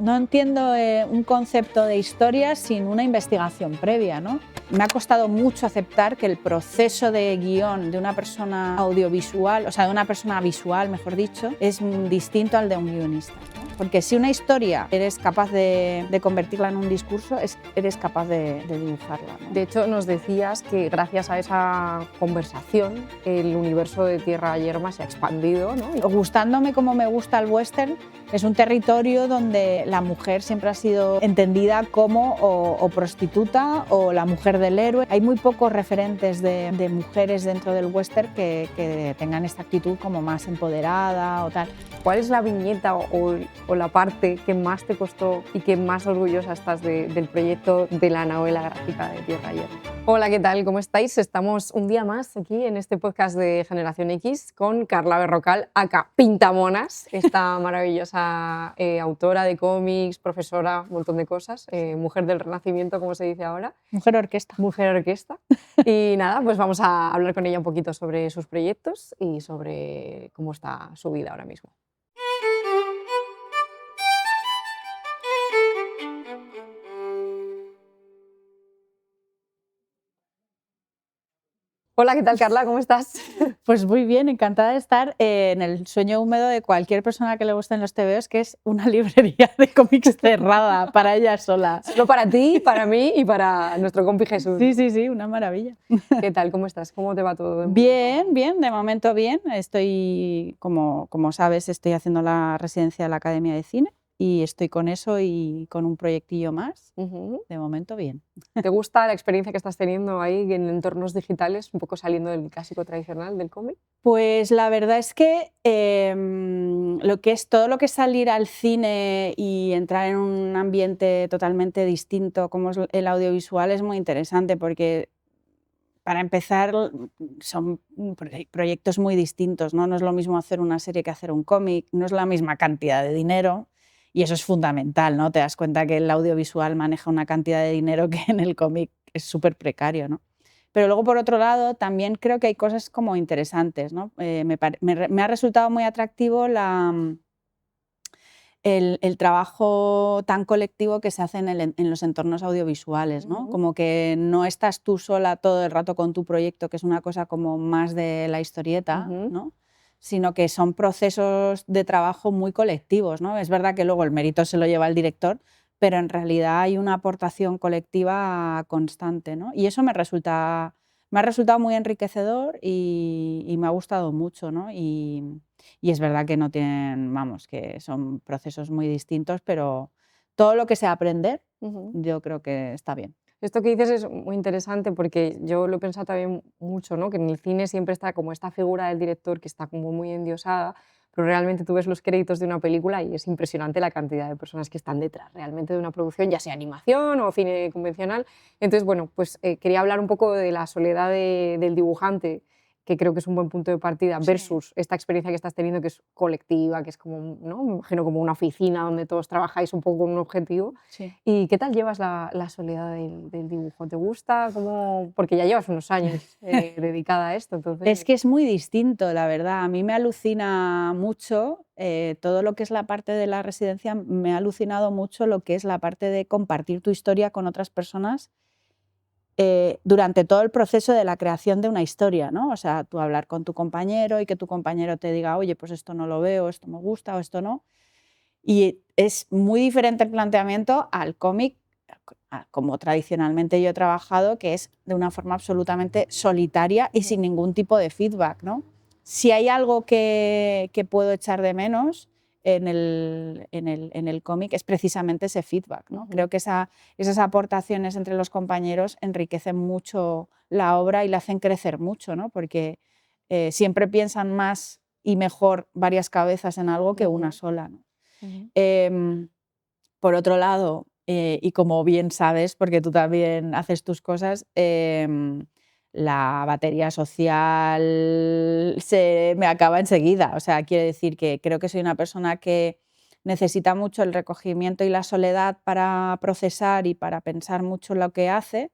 No entiendo un concepto de historia sin una investigación previa, ¿no? Me ha costado mucho aceptar que el proceso de guión de una persona audiovisual, o sea, de una persona visual, mejor dicho, es distinto al de un guionista, ¿no? Porque si una historia eres capaz de convertirla en un discurso, eres capaz de dibujarla, ¿no? De hecho, nos decías que gracias a esa conversación el universo de Tierra Yerma se ha expandido, ¿no? Gustándome como me gusta el western, es un territorio donde la mujer siempre ha sido entendida como o prostituta o la mujer del héroe. Hay muy pocos referentes de mujeres dentro del western que tengan esta actitud como más empoderada o tal. ¿Cuál es la viñeta o la parte que más te costó y que más orgullosa estás del proyecto de la novela gráfica de Tierra Yerma? Hola, ¿qué tal? ¿Cómo estáis? Estamos un día más aquí en este podcast de Generación X con Carla Berrocal, aka Pintamonas, esta maravillosa autora de cómics, profesora, un montón de cosas, mujer del Renacimiento, como se dice ahora. Mujer orquesta. Mujer orquesta. Y nada, pues vamos a hablar con ella un poquito sobre sus proyectos y sobre cómo está su vida ahora mismo. Hola, ¿qué tal, Carla? ¿Cómo estás? Pues muy bien, encantada de estar en el sueño húmedo de cualquier persona que le gusten los TVOs, que es una librería de cómics cerrada para ella sola. Solo para ti, para mí y para nuestro compi Jesús. Sí, una maravilla. ¿Qué tal? ¿Cómo estás? ¿Cómo te va todo? Bien, de momento bien. Estoy, como sabes, estoy haciendo la residencia de la Academia de Cine y estoy con eso y con un proyectillo más. De momento bien. ¿Te gusta la experiencia que estás teniendo ahí en entornos digitales, un poco saliendo del clásico tradicional del cómic? Pues la verdad es que todo lo que es salir al cine y entrar en un ambiente totalmente distinto como es el audiovisual es muy interesante porque, para empezar, son proyectos muy distintos, ¿no? No es lo mismo hacer una serie que hacer un cómic, no es la misma cantidad de dinero y eso es fundamental, ¿no? Te das cuenta que el audiovisual maneja una cantidad de dinero que en el cómic es súper precario, ¿no? Pero luego, por otro lado, también creo que hay cosas como interesantes, ¿no? Me ha resultado muy atractivo el trabajo tan colectivo que se hace en los entornos audiovisuales, ¿no? Como que no estás tú sola todo el rato con tu proyecto, que es una cosa como más de la historieta, ¿no? Sino que son procesos de trabajo muy colectivos, ¿no? Es verdad que luego el mérito se lo lleva el director, pero en realidad hay una aportación colectiva constante, ¿no? Y eso me ha resultado muy enriquecedor y me ha gustado mucho, ¿no? Y es verdad que no tienen, vamos, que son procesos muy distintos, pero todo lo que sea aprender, yo creo que está bien. Esto que dices es muy interesante porque yo lo he pensado también mucho, ¿no? Que en el cine siempre está como esta figura del director que está como muy endiosada, pero realmente tú ves los créditos de una película y es impresionante la cantidad de personas que están detrás realmente de una producción, ya sea animación o cine convencional. Entonces, bueno, pues quería hablar un poco de la soledad del dibujante, que creo que es un buen punto de partida, versus esta experiencia que estás teniendo, que es colectiva, que es como, ¿no? Me imagino como una oficina donde todos trabajáis un poco con un objetivo. Sí. ¿Y qué tal llevas la soledad del dibujo? ¿Te gusta? ¿Cómo? Porque ya llevas unos años dedicada a esto. Entonces... Es que es muy distinto, la verdad. A mí me alucina mucho todo lo que es la parte de la residencia, me ha alucinado mucho lo que es la parte de compartir tu historia con otras personas durante todo el proceso de la creación de una historia, ¿no? O sea, tú hablar con tu compañero y que tu compañero te diga, oye, pues esto no lo veo, esto me gusta o esto no. Y es muy diferente el planteamiento al cómic, como tradicionalmente yo he trabajado, que es de una forma absolutamente solitaria y sin ningún tipo de feedback, ¿no? Si hay algo que puedo echar de menos en el cómic es precisamente ese feedback, ¿no? Creo que esas aportaciones entre los compañeros enriquecen mucho la obra y la hacen crecer mucho, ¿no? Porque siempre piensan más y mejor varias cabezas en algo que una sola, ¿no? Por otro lado, y como bien sabes, porque tú también haces tus cosas, la batería social se me acaba enseguida. O sea, quiere decir que creo que soy una persona que necesita mucho el recogimiento y la soledad para procesar y para pensar mucho en lo que hace,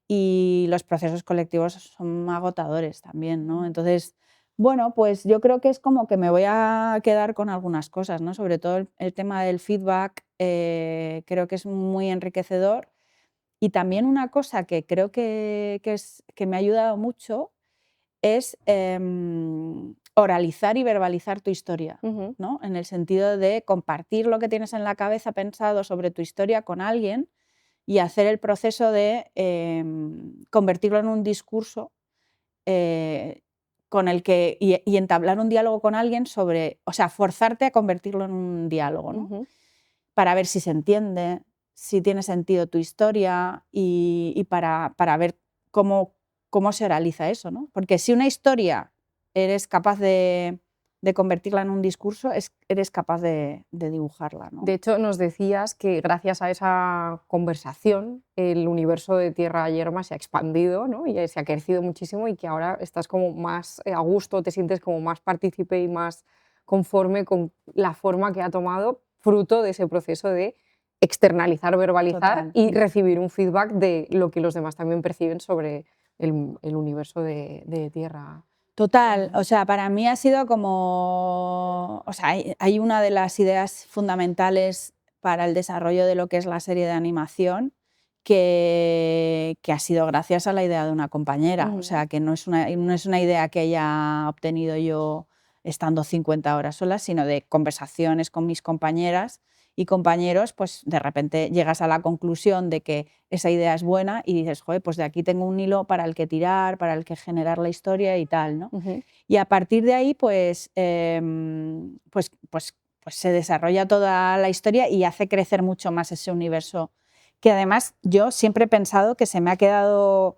y los procesos colectivos son agotadores también, ¿no? Entonces, Bueno, pues yo creo que es como que me voy a quedar con algunas cosas, ¿no? Sobre todo el tema del feedback, creo que es muy enriquecedor. Y también una cosa que creo que me ha ayudado mucho es oralizar y verbalizar tu historia, Ujú, ¿no? En el sentido de compartir lo que tienes en la cabeza pensado sobre tu historia con alguien y hacer el proceso de convertirlo en un discurso eh, con el que y entablar un diálogo con alguien sobre, o sea, forzarte a convertirlo en un diálogo, ¿no? ujú. Para ver si se entiende, si tiene sentido tu historia y para ver cómo se oraliza eso, ¿no? Porque si una historia eres capaz de convertirla en un discurso, eres capaz de dibujarla, ¿no? De hecho, nos decías que gracias a esa conversación el universo de Tierra Yerma se ha expandido, ¿no? Y se ha crecido muchísimo y que ahora estás como más a gusto, te sientes como más partícipe y más conforme con la forma que ha tomado fruto de ese proceso de externalizar, verbalizar Total. y recibir un feedback de lo que los demás también perciben sobre el universo de Tierra Total, Yerma, o ¿no? sea, para mí ha sido como, o sea, hay una de las ideas fundamentales para el desarrollo de lo que es la serie de animación que ha sido gracias a la idea de una compañera, o Ujú, sea, que no es una idea que haya obtenido yo estando 50 horas sola, sino de conversaciones con mis compañeras y compañeros, pues de repente llegas a la conclusión de que esa idea es buena y dices, joder, pues de aquí tengo un hilo para el que tirar, para el que generar la historia y tal, ¿no? ujú, Y a partir de ahí, pues se desarrolla toda la historia y hace crecer mucho más ese universo, que además yo siempre he pensado que se me ha quedado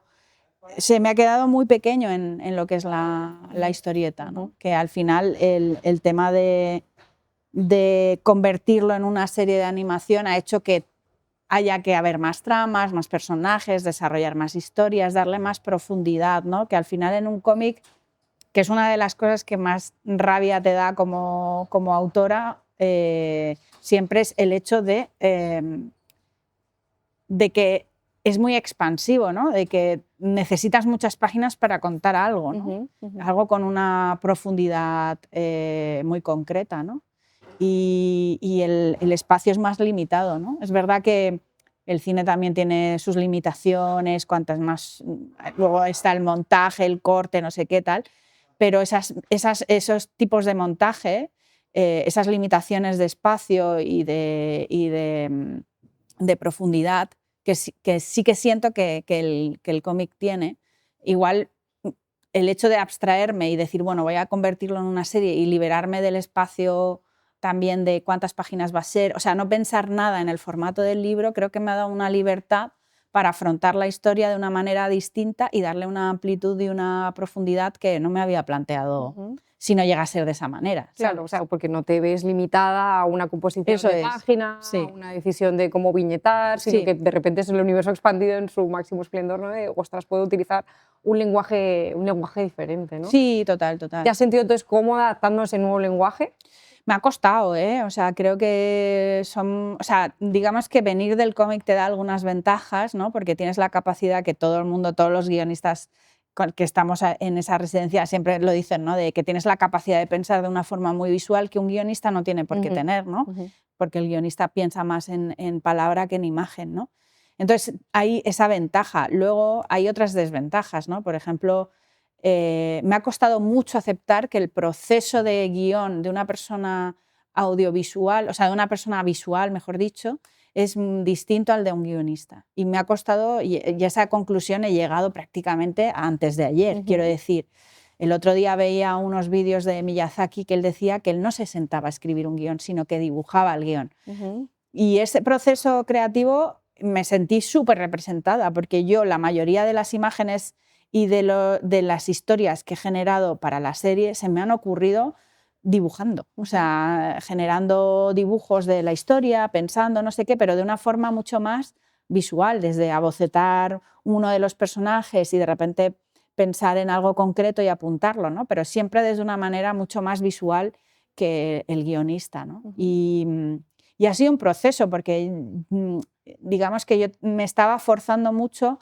muy pequeño en lo que es la historieta, ujú. ¿no? Que al final el tema de convertirlo en una serie de animación ha hecho que haya que haber más tramas, más personajes, desarrollar más historias, darle más profundidad, ¿no? Que al final en un cómic, que es una de las cosas que más rabia te da como autora, siempre es el hecho de que es muy expansivo, ¿no? De que necesitas muchas páginas para contar algo, ¿no? Ujú, ujú. Algo con una profundidad muy concreta, ¿no? Y el espacio es más limitado, ¿no? Es verdad que el cine también tiene sus limitaciones, cuantas más, luego está el montaje, el corte, no sé qué tal, pero esos tipos de montaje, esas limitaciones de espacio y de profundidad, que sí que siento que el cómic tiene, igual el hecho de abstraerme y decir, bueno, voy a convertirlo en una serie y liberarme del espacio también de cuántas páginas va a ser, o sea, no pensar nada en el formato del libro, creo que me ha dado una libertad para afrontar la historia de una manera distinta y darle una amplitud y una profundidad que no me había planteado Ujú. si no llega a ser de esa manera, Claro, o sea, ¿sabes? porque no te ves limitada a una composición Eso de es, página, a sí, una decisión de cómo viñetar, sino sí, que de repente es el universo expandido en su máximo esplendor, ¿no? De, ostras, puedo utilizar un lenguaje diferente, ¿no? sí, total, ¿Te total. has sentido entonces cómoda adaptando a ese nuevo lenguaje? Me ha costado, ¿eh? O sea, creo que o sea, digamos que venir del cómic te da algunas ventajas, ¿no? Porque tienes la capacidad que todo el mundo, todos los guionistas que estamos en esa residencia siempre lo dicen, ¿no? De que tienes la capacidad de pensar de una forma muy visual que un guionista no tiene por qué Ujú, tener, ¿no? ujú, Porque el guionista piensa más en palabra que en imagen, ¿no? Entonces, hay esa ventaja. Luego hay otras desventajas, ¿no? Por ejemplo, me ha costado mucho aceptar que el proceso de guión de una persona audiovisual, o sea, de una persona visual, mejor dicho, es distinto al de un guionista. Y me ha costado, y a esa conclusión he llegado prácticamente antes de ayer. Quiero ujú, decir, el otro día veía unos vídeos de Miyazaki que él decía que él no se sentaba a escribir un guión, sino que dibujaba el guión. ujú, Y ese proceso creativo me sentí súper representada, porque yo la mayoría de las imágenes y de las historias que he generado para la serie se me han ocurrido dibujando, o ujú. sea, generando dibujos de la historia, pensando, no sé qué, pero de una forma mucho más visual, desde abocetar uno de los personajes y de repente pensar en algo concreto y apuntarlo, ¿no? Pero siempre desde una manera mucho más visual que el guionista, ¿no? Ujú. Y ha sido un proceso porque digamos que yo me estaba forzando mucho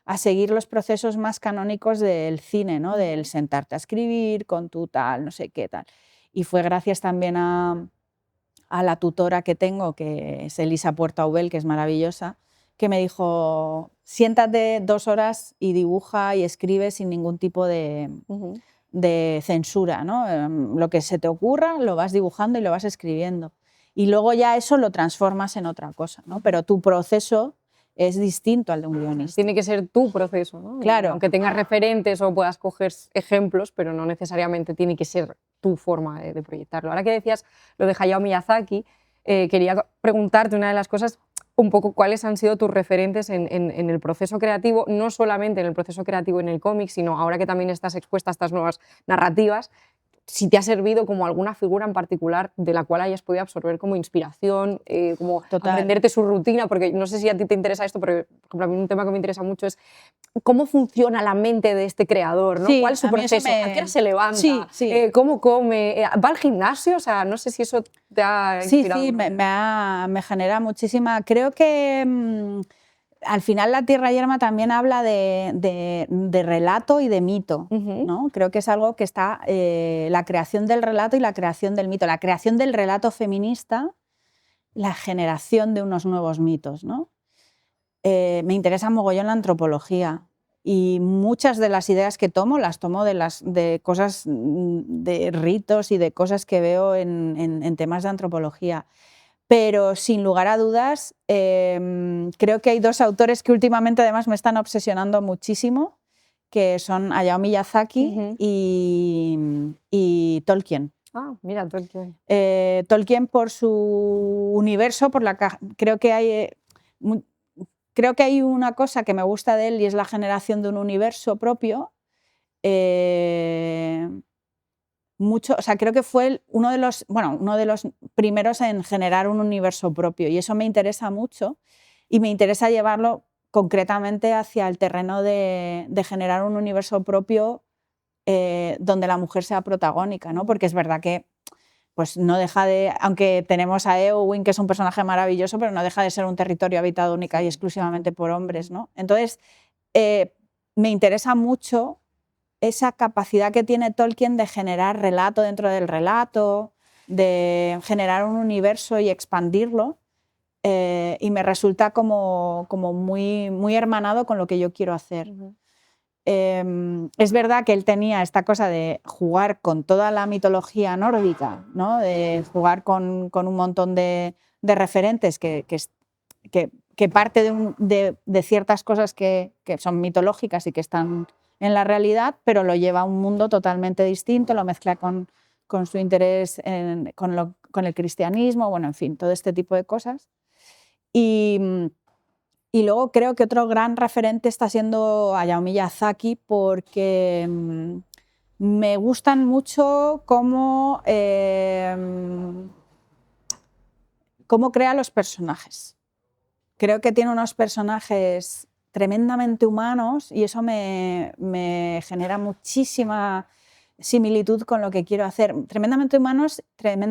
a seguir los procesos más canónicos del cine, ¿no? Del sentarte a escribir con tu tal, no sé qué tal. Y fue gracias también a la tutora que tengo, que es Elisa Puerta-Ubel, que es maravillosa, que me dijo, siéntate 2 horas y dibuja y escribe sin ningún tipo de censura, ¿no? Lo que se te ocurra lo vas dibujando y lo vas escribiendo. Y luego ya eso lo transformas en otra cosa, ¿no? Pero tu proceso es distinto al de un guionista. Tiene que ser tu proceso, ¿no? Claro. Aunque tengas referentes o puedas coger ejemplos, pero no necesariamente tiene que ser tu forma de proyectarlo. Ahora que decías lo de Hayao Miyazaki, quería preguntarte una de las cosas, un poco cuáles han sido tus referentes en el proceso creativo, no solamente en el proceso creativo en el cómic, sino ahora que también estás expuesta a estas nuevas narrativas, si te ha servido como alguna figura en particular de la cual hayas podido absorber como inspiración, como Total. aprenderte su rutina, porque no sé si a ti te interesa esto, pero por ejemplo, a mí un tema que me interesa mucho es cómo funciona la mente de este creador, ¿no? Sí, ¿Cuál es su a mí eso proceso? ¿A qué hora se levanta? Sí, sí. ¿Cómo come? ¿Va al gimnasio? O sea, no sé si eso te ha inspirado. Sí, me genera muchísima... Creo que al final La Tierra Yerma también habla de relato y de mito, ¿no? Creo que es algo que está... la creación del relato y la creación del mito. La creación del relato feminista, la generación de unos nuevos mitos, ¿no? Me interesa mogollón la antropología y muchas de las ideas que tomo las tomo de cosas, de ritos y de cosas que veo en temas de antropología. Pero sin lugar a dudas, creo que hay 2 autores que últimamente además me están obsesionando muchísimo, que son Hayao Miyazaki y Tolkien. Ah, mira, Tolkien. Tolkien por su universo, creo que hay... Creo que hay una cosa que me gusta de él y es la generación de un universo propio. O sea, creo que fue uno de los primeros en generar un universo propio y eso me interesa mucho y me interesa llevarlo concretamente hacia el terreno de generar un universo propio donde la mujer sea protagónica, ¿no? Porque es verdad que pues no deja de, aunque tenemos a Eowyn, que es un personaje maravilloso, pero no deja de ser un territorio habitado única y exclusivamente por hombres, ¿no? Entonces, me interesa mucho esa capacidad que tiene Tolkien de generar relato dentro del relato, de generar un universo y expandirlo, y me resulta como muy, muy hermanado con lo que yo quiero hacer. Es verdad que él tenía esta cosa de jugar con toda la mitología nórdica, ¿no? De jugar con un montón de referentes que parte de ciertas cosas que son mitológicas y que están en la realidad, pero lo lleva a un mundo totalmente distinto, lo mezcla con su interés con el cristianismo, bueno, en fin, todo este tipo de cosas. Y luego creo que otro gran referente está siendo Hayao Miyazaki porque me gustan mucho cómo crea los personajes. Creo que tiene unos personajes tremendamente humanos y eso me genera muchísima similitud con lo que quiero hacer. Tremendamente humanos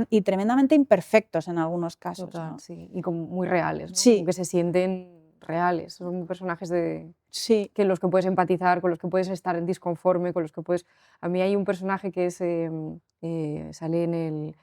y tremendamente imperfectos en algunos casos. Total, ¿no? sí. Y como muy reales, ¿no? Sí. Como que se sienten reales. Son personajes Sí. que los que puedes empatizar, con los que puedes estar en disconforme, con los que puedes... A mí hay un personaje que es, sale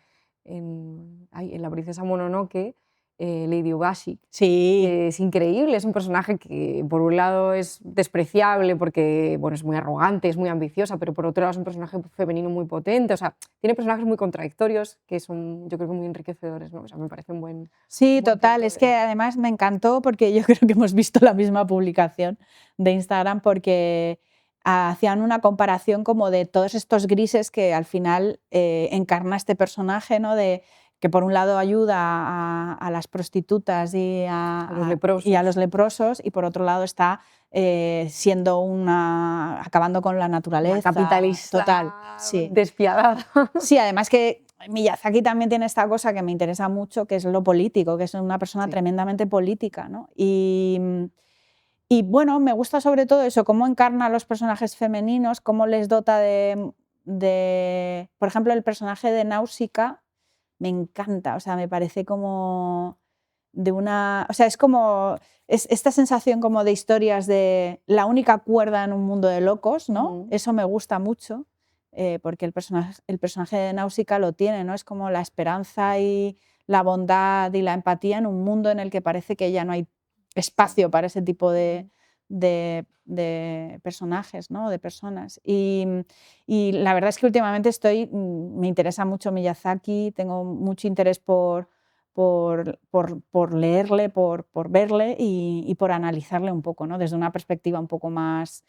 en La princesa Mononoke, Lady Urashi. Sí. Es increíble, es un personaje que por un lado es despreciable porque bueno, es muy arrogante, es muy ambiciosa, pero por otro lado es un personaje femenino muy potente, o sea, tiene personajes muy contradictorios que son, yo creo que muy enriquecedores, ¿no? O sea, me parece un buen... Sí, total, es que además me encantó porque yo creo que hemos visto la misma publicación de Instagram porque hacían una comparación como de todos estos grises que al final encarna este personaje, ¿no? De que por un lado ayuda a las prostitutas y a los leprosos y por otro lado está acabando con la naturaleza. Una capitalista total, sí. despiadada. Sí, además que Miyazaki también tiene esta cosa que me interesa mucho, que es lo político, que es una persona tremendamente política, ¿no? Y bueno, me gusta sobre todo eso, cómo encarna a los personajes femeninos, cómo les dota por ejemplo, el personaje de Náusica me encanta, o sea, me parece como o sea, es como esta sensación como de historias de la única cuerda en un mundo de locos, ¿no? Eso me gusta mucho, porque el personaje de Náusica lo tiene, ¿no? Es como la esperanza y la bondad y la empatía en un mundo en el que parece que ya no hay espacio para ese tipo de personajes, ¿no? De personas. Y la verdad es que últimamente me interesa mucho Miyazaki, tengo mucho interés por leerle, por verle y por analizarle un poco, ¿no? Desde una perspectiva un poco más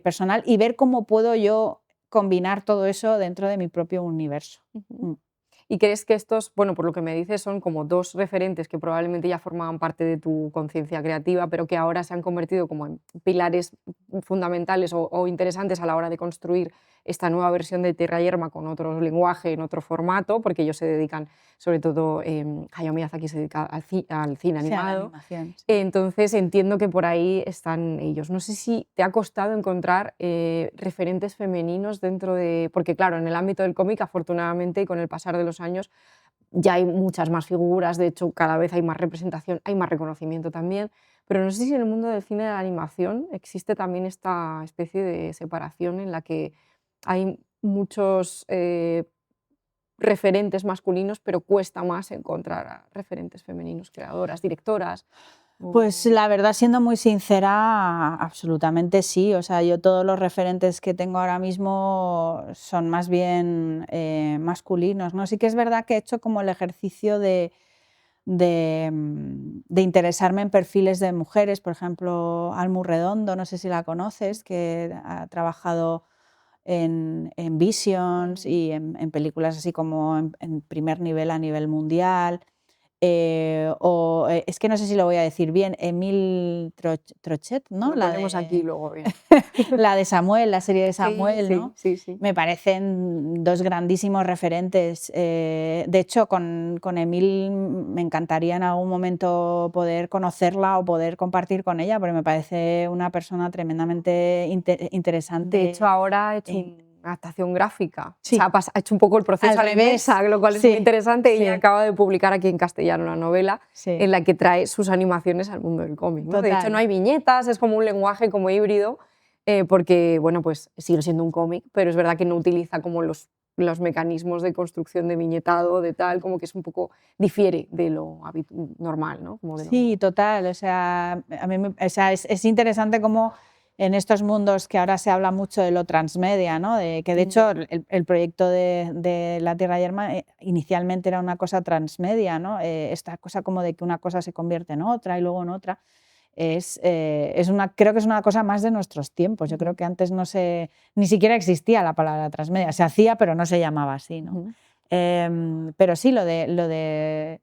personal y ver cómo puedo yo combinar todo eso dentro de mi propio universo. ¿Y crees que estos, bueno, por lo que me dices, son como dos referentes que probablemente ya formaban parte de tu conciencia creativa, pero que ahora se han convertido como en pilares fundamentales o interesantes a la hora de construir esta nueva versión de Tierra Yerma con otro lenguaje, en otro formato, porque ellos se dedican, sobre todo Hayao Miyazaki se dedica al cine Sí, a la animado. animación, sí. Entonces entiendo que por ahí están ellos. No sé si te ha costado encontrar referentes femeninos dentro de... Porque claro, en el ámbito del cómic, afortunadamente, y con el pasar de los años, ya hay muchas más figuras, de hecho cada vez hay más representación, hay más reconocimiento también, pero no sé si en el mundo del cine y de la animación existe también esta especie de separación en la que hay muchos referentes masculinos, pero cuesta más encontrar a referentes femeninos, creadoras, directoras. Pues la verdad, siendo muy sincera, absolutamente sí. O sea, yo todos los referentes que tengo ahora mismo son más bien masculinos, ¿no? Sí que es verdad que he hecho como el ejercicio de interesarme en perfiles de mujeres, por ejemplo, Almu Redondo, no sé si la conoces, que ha trabajado en Visions y en películas así como en primer nivel a nivel mundial. Es que no sé si lo voy a decir bien, Emile Trochet, ¿no? Lo ponemos aquí luego bien. La de Samuel, la serie de Sí, Samuel, ¿no? sí, sí. Me parecen dos grandísimos referentes. De hecho, con Emile me encantaría en algún momento poder conocerla o poder compartir con ella, porque me parece una persona tremendamente interesante. De hecho, ahora ha hecho una adaptación gráfica. Sí. O sea, ha hecho un poco el proceso Al a la revés. inversa, lo cual es Sí, muy interesante. sí. Ella acaba de publicar aquí en castellano una novela Sí. en la que trae sus animaciones al mundo del cómic, ¿no? De hecho, Total. no hay viñetas, es como un lenguaje como híbrido, porque, bueno, pues sigue siendo un cómic, pero es verdad que no utiliza como los mecanismos de construcción de viñetado, de tal, como que es un poco, difiere de lo normal, ¿no? Como de lo... Sí, total. O sea, a mí o sea, es interesante cómo en estos mundos que ahora se habla mucho de lo transmedia, ¿no? Que de hecho el proyecto de La Tierra Yerma inicialmente era una cosa transmedia, ¿no? Esta cosa como de que una cosa se convierte en otra y luego en otra. Creo que es una cosa más de nuestros tiempos. Yo creo que antes ni siquiera existía la palabra transmedia. Se hacía, pero no se llamaba así, ¿no? Pero sí, lo de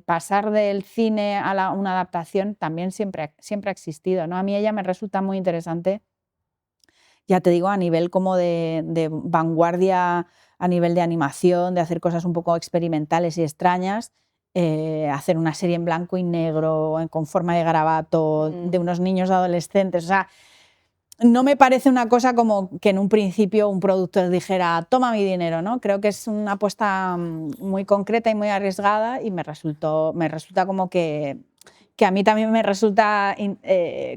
pasar del cine a una adaptación también siempre ha existido, ¿no? A mí ella me resulta muy interesante, ya te digo, a nivel como de vanguardia, a nivel de animación, de hacer cosas un poco experimentales y extrañas, hacer una serie en blanco y negro, con forma de garabato, de unos niños adolescentes, o sea, no me parece una cosa como que en un principio un productor dijera, toma mi dinero, ¿no? Creo que es una apuesta muy concreta y muy arriesgada y me resulta como que a mí también me resulta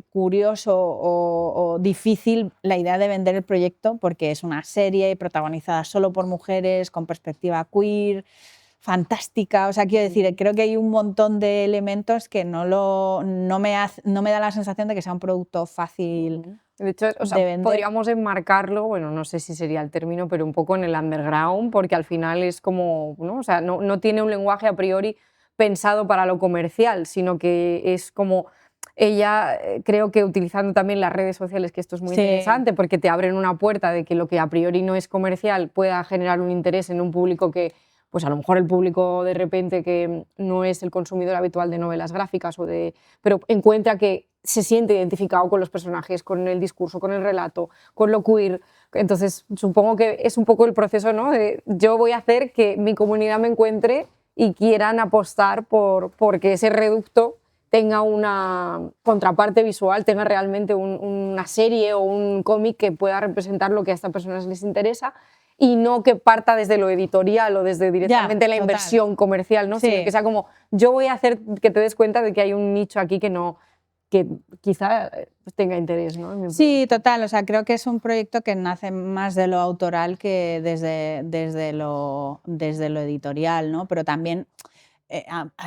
curioso o difícil la idea de vender el proyecto porque es una serie protagonizada solo por mujeres, con perspectiva queer, fantástica. O sea, quiero decir, creo que hay un montón de elementos que no me da la sensación de que sea un producto fácil. De hecho, o sea, podríamos enmarcarlo, bueno, no sé si sería el término, pero un poco en el underground, porque al final es como, ¿no? O sea, no tiene un lenguaje a priori pensado para lo comercial, sino que es como ella, creo que utilizando también las redes sociales, que esto es muy interesante, porque te abren una puerta de que lo que a priori no es comercial pueda generar un interés en un público que, pues a lo mejor el público de repente que no es el consumidor habitual de novelas gráficas, pero encuentra que se siente identificado con los personajes, con el discurso, con el relato, con lo queer. Entonces, supongo que es un poco el proceso, ¿no? De yo voy a hacer que mi comunidad me encuentre y quieran apostar porque ese reducto tenga una contraparte visual, tenga realmente una serie o un cómic que pueda representar lo que a estas personas les interesa. y no que parta desde lo editorial o desde directamente la total. inversión comercial, ¿no? Sino Sí. que sea como, yo voy a hacer que te des cuenta de que hay un nicho aquí que quizá pues, tenga interés, ¿no? en mi Sí, producto. total. O sea, creo que es un proyecto que nace más de lo autoral que desde lo editorial, ¿no? Pero también,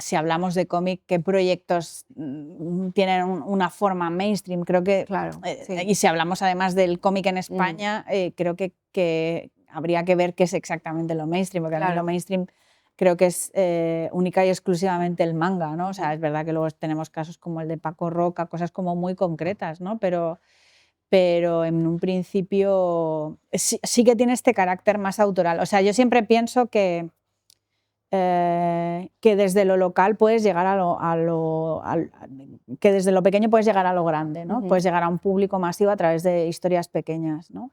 si hablamos de cómic, ¿qué proyectos tienen una forma mainstream? Creo que, Claro, sí. y si hablamos además del cómic en España, creo que habría que ver qué es exactamente lo mainstream, porque a mí lo Claro. mainstream creo que es única y exclusivamente el manga, ¿no? O sea, es verdad que luego tenemos casos como el de Paco Roca, cosas como muy concretas, ¿no? Pero en un principio sí que tiene este carácter más autoral. O sea, yo siempre pienso que desde lo local puedes llegar que desde lo pequeño puedes llegar a lo grande, ¿no? Puedes llegar a un público masivo a través de historias pequeñas, ¿no?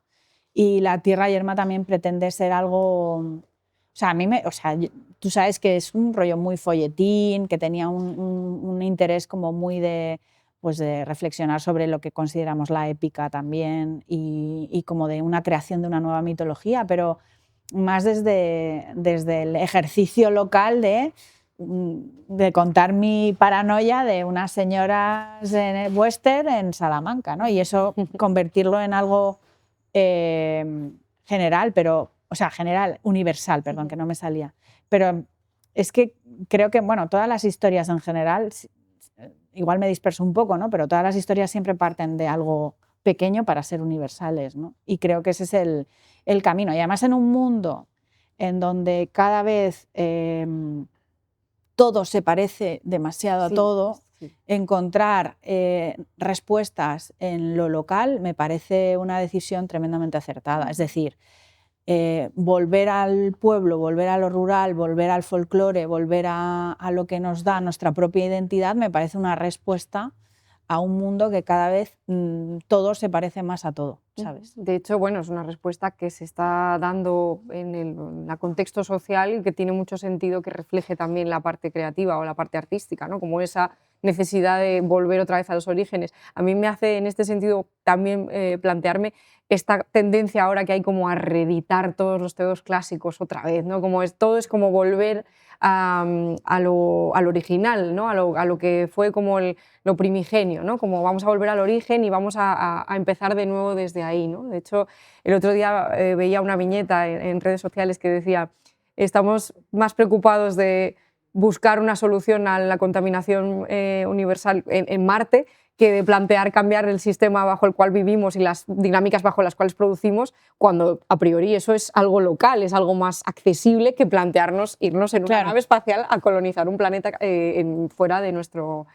Y La Tierra Yerma también pretende ser algo. O sea, tú sabes que es un rollo muy folletín, que tenía un interés como muy pues de reflexionar sobre lo que consideramos la épica también y como de una creación de una nueva mitología, pero más desde el ejercicio local de contar mi paranoia de unas señoras en western en Salamanca, ¿no? Y eso convertirlo en algo general, universal, perdón, que no me salía. Pero es que creo que, bueno, todas las historias en general, igual me disperso un poco, ¿no? Pero todas las historias siempre parten de algo pequeño para ser universales, ¿no? Y creo que ese es el camino. Y además en un mundo en donde cada vez todo se parece demasiado a Sí, todo, sí. encontrar respuestas en lo local me parece una decisión tremendamente acertada. Es decir, volver al pueblo, volver a lo rural, volver al folclore, volver a lo que nos da nuestra propia identidad, me parece una respuesta a un mundo que cada vez todo se parece más a todo, ¿sabes? De hecho, bueno, es una respuesta que se está dando en el contexto social y que tiene mucho sentido que refleje también la parte creativa o la parte artística, ¿no? Como esa necesidad de volver otra vez a los orígenes. A mí me hace en este sentido también plantearme esta tendencia ahora que hay como a reeditar todos los teos clásicos otra vez, ¿no? Todo es como volver al original, ¿no? A lo que fue como lo primigenio, ¿no? Como vamos a volver al origen y vamos a empezar de nuevo desde ahí, ¿no? De hecho, el otro día veía una viñeta en redes sociales que decía: estamos más preocupados de buscar una solución a la contaminación universal en Marte que de plantear cambiar el sistema bajo el cual vivimos y las dinámicas bajo las cuales producimos, cuando a priori eso es algo local, es algo más accesible que plantearnos irnos en una nave espacial a colonizar un planeta fuera de nuestro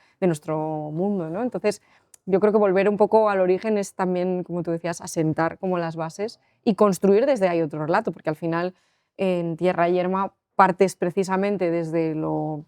mundo, ¿no? Entonces, yo creo que volver un poco al origen es también, como tú decías, asentar como las bases y construir desde ahí otro relato, porque al final en Tierra Yerma partes precisamente desde un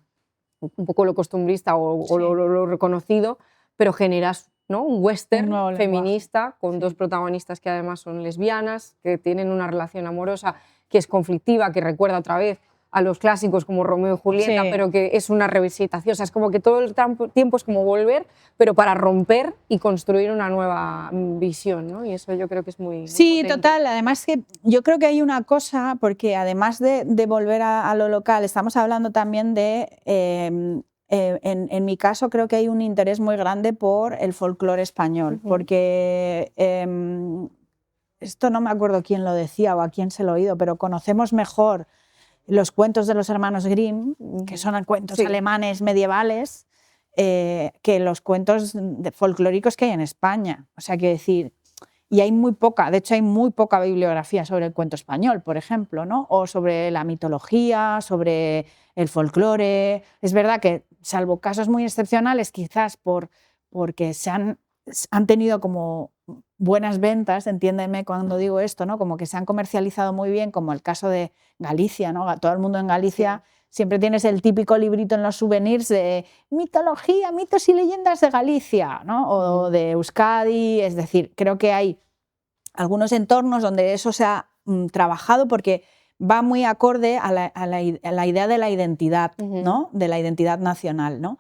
poco lo costumbrista o lo reconocido, pero generas, ¿no? Un western feminista con dos protagonistas que además son lesbianas, que tienen una relación amorosa que es conflictiva, que recuerda otra vez a los clásicos como Romeo y Julieta, pero que es una revisitación. O sea, es como que todo el tiempo es como volver, pero para romper y construir una nueva visión, ¿no? Y eso yo creo que es muy Sí, potente. total. Además que yo creo que hay una cosa, porque además de volver a lo local, estamos hablando también de, en mi caso creo que hay un interés muy grande por el folclore español, porque esto no me acuerdo quién lo decía o a quién se lo he oído, pero conocemos mejor los cuentos de los hermanos Grimm, que son cuentos alemanes medievales, que los cuentos folclóricos que hay en España. O sea, quiero decir, y hay muy poca, de hecho hay muy poca bibliografía sobre el cuento español, por ejemplo, ¿no? O sobre la mitología, sobre el folclore. Es verdad que, salvo casos muy excepcionales, quizás porque han tenido como buenas ventas, entiéndeme cuando digo esto, ¿no? Como que se han comercializado muy bien, como el caso de Galicia, ¿no? Todo el mundo en Galicia siempre tienes el típico librito en los souvenirs de mitología, mitos y leyendas de Galicia, ¿no? O de Euskadi. Es decir, creo que hay algunos entornos donde eso se ha trabajado porque va muy acorde a la idea de la identidad, ¿no? De la identidad nacional, ¿no?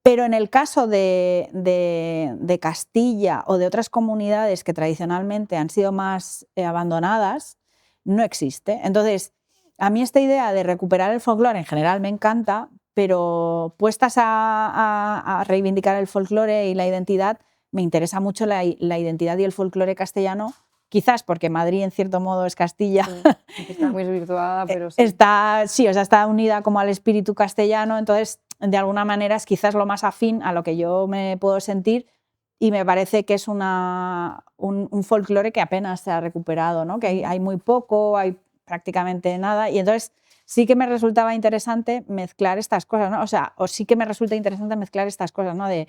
Pero en el caso de Castilla o de otras comunidades que tradicionalmente han sido más abandonadas, no existe. Entonces, a mí esta idea de recuperar el folclore en general me encanta, pero puestas a reivindicar el folclore y la identidad, me interesa mucho la identidad y el folclore castellano, quizás porque Madrid en cierto modo es Castilla. Está muy desvirtuada, pero sí. Está unida como al espíritu castellano, entonces de alguna manera es quizás lo más afín a lo que yo me puedo sentir, y me parece que es un folclore que apenas se ha recuperado, ¿no? Que hay muy poco, hay prácticamente nada, y entonces sí que me resultaba interesante mezclar estas cosas, ¿no? O sí que me resulta interesante mezclar estas cosas, ¿no? De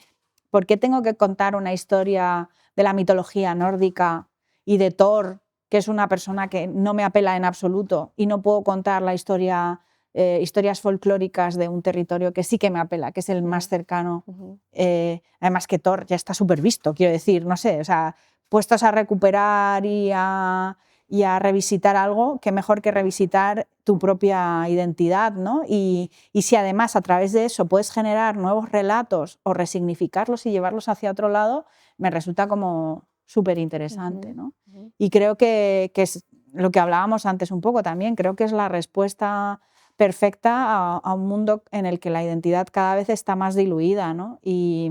por qué tengo que contar una historia de la mitología nórdica y de Thor, que es una persona que no me apela en absoluto, y no puedo contar la historias folclóricas de un territorio que sí que me apela, que es el más cercano. Además que Thor ya está súper visto, quiero decir, no sé, o sea, puestos a recuperar y a revisitar algo, qué mejor que revisitar tu propia identidad, ¿no? Y si además a través de eso puedes generar nuevos relatos o resignificarlos y llevarlos hacia otro lado, me resulta como súper interesante, ¿no? Y creo que es lo que hablábamos antes un poco también, creo que es la respuesta perfecta a un mundo en el que la identidad cada vez está más diluida, ¿no? Y